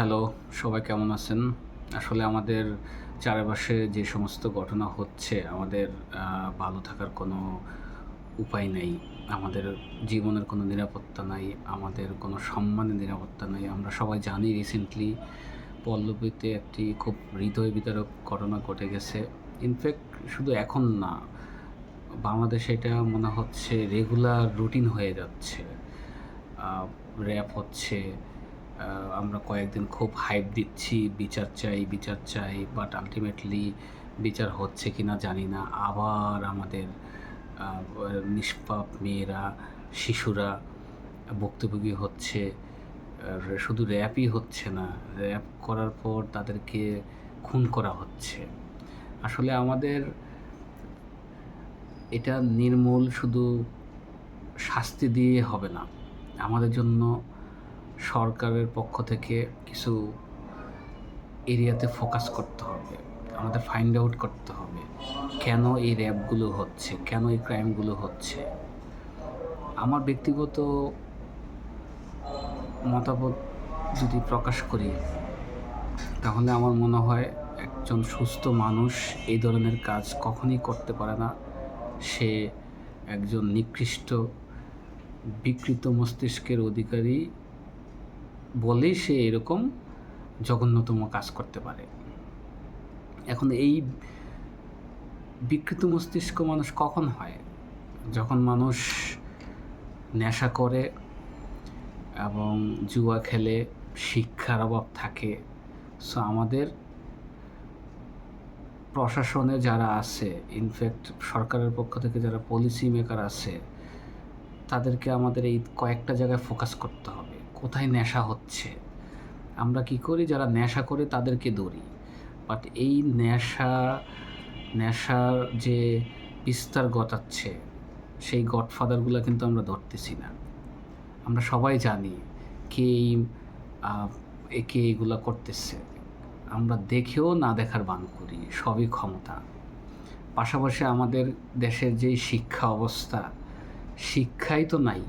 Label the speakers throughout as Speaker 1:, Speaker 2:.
Speaker 1: Hello, সবাই কেমন আছেন? আসলে আমাদের চারপাশে যে সমস্ত ঘটনা হচ্ছে, আমাদের ভালো থাকার কোনো উপায় নেই। আমাদের জীবনের কোনো নিরাপত্তা নাই, আমাদের কোনো সম্মানের নিরাপত্তা নাই। আমরা সবাই জানি রিসেন্টলি পল্লবীতে একটি খুব হৃদয় বিদারক ঘটনা ঘটে গেছে। ইনফ্যাক্ট শুধু এখন না, বাংলাদেশে এটা মনে হচ্ছে রেগুলার রুটিন হয়ে যাচ্ছে। র‍্যাপ হচ্ছে, আমরা কয়েকদিন খুব হাইপ দিচ্ছি, বিচার চাই, বিচার চাই, বাট আল্টিমেটলি বিচার হচ্ছে কিনা জানি না। আবার আমাদের নিষ্পাপ মেয়েরা, শিশুরা ভুক্তভোগী হচ্ছে। শুধু র‍্যাপই হচ্ছে না, র‍্যাপ করার পর তাদেরকে খুন করা হচ্ছে। আসলে আমাদের এটা নির্মূল শুধু শাস্তি দিয়ে হবে না। আমাদের জন্য সরকারের পক্ষ থেকে কিছু এরিয়াতে ফোকাস করতে হবে। আমাদের ফাইন্ড আউট করতে হবে কেন এই র‍্যাপগুলো হচ্ছে, কেন এই ক্রাইমগুলো হচ্ছে। আমার ব্যক্তিগত মতামত যদি প্রকাশ করি, তাহলে আমার মনে হয় একজন সুস্থ মানুষ এই ধরনের কাজ কখনই করতে পারে না। সে একজন নিকৃষ্ট, বিকৃত মস্তিষ্কের অধিকারী বলেই সে এরকম জঘন্যতম কাজ করতে পারে। এখন এই বিকৃত মস্তিষ্ক মানুষ কখন হয়? যখন মানুষ নেশা করে এবং জুয়া খেলে, শিক্ষার অভাব থাকে। সো আমাদের প্রশাসনে যারা আছে, ইনফ্যাক্ট সরকারের পক্ষ থেকে যারা পলিসি মেকার আছে, তাদেরকে আমাদের এই কয়েকটা জায়গায় ফোকাস করতে হবে। কোথায় নেশা হচ্ছে? আমরা কি করি? যারা নেশা করে তাদেরকে ধরি, বাট এই নেশার যে বিস্তার ঘটাচ্ছে, সেই গডফাদারগুলো কিন্তু আমরা ধরতেছি না। আমরা সবাই জানি কে এগুলা করতেছে। আমরা দেখেও না দেখার ভান করি, সবই ক্ষমতা। পাশাপাশি আমাদের দেশের যেই শিক্ষা অবস্থা, শিক্ষাই তো নাই।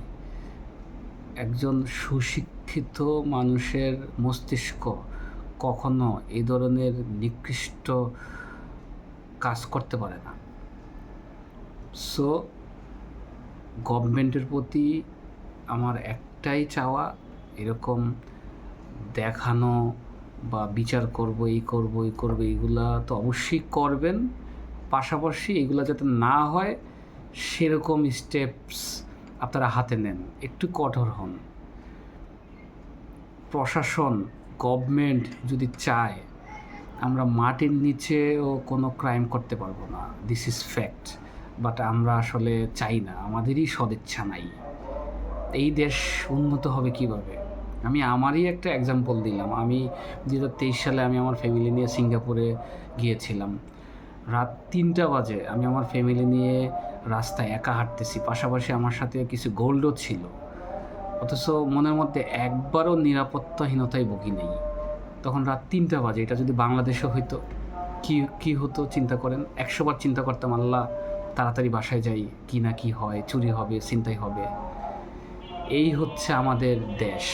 Speaker 1: একজন সুশিক্ষিত মানুষের মস্তিষ্ক কখনো এই ধরনের নিকৃষ্ট কাজ করতে পারে না। সো গভর্নমেন্টের প্রতি আমার একটাই চাওয়া, এরকম দেখানো বা বিচার করব, এই করব, এইগুলা তো অবশ্যই করবেন। পাশাপাশি এগুলা যাতে না হয় সেরকম স্টেপস আপনারা হাতে নেন, একটু কঠোর হন। প্রশাসন, গভর্নমেন্ট যদি চায়, আমরা মাটির নিচেও কোনো ক্রাইম করতে পারবো না, দিস ইজ ফ্যাক্ট। বাট আমরা আসলে চাই না, আমাদেরই সদিচ্ছা নাই। এই দেশ উন্নত হবে কিভাবে? আমি আমারই একটা এক্সাম্পল দিলাম। আমি 2023 সালে আমি আমার ফ্যামিলি নিয়ে সিঙ্গাপুরে গিয়েছিলাম। রাত 3টা বাজে আমি আমার ফ্যামিলি নিয়ে রাস্তায় একা হাঁটতেছি, পাশাপাশি আমার সাথে কিছু গোল্ডও ছিল। অথচ মনের মধ্যে একবারও নিরাপত্তাহীনতায় ভুগি নেই। তখন রাত 3টা বাজে। এটা যদি বাংলাদেশে হইতো, কি হতো চিন্তা করেন। 100 বার চিন্তা করতাম, আল্লাহ তাড়াতাড়ি বাসায় যাই, কি না কি হয়, চুরি হবে, ছিনতাই হবে। এই হচ্ছে আমাদের দেশ।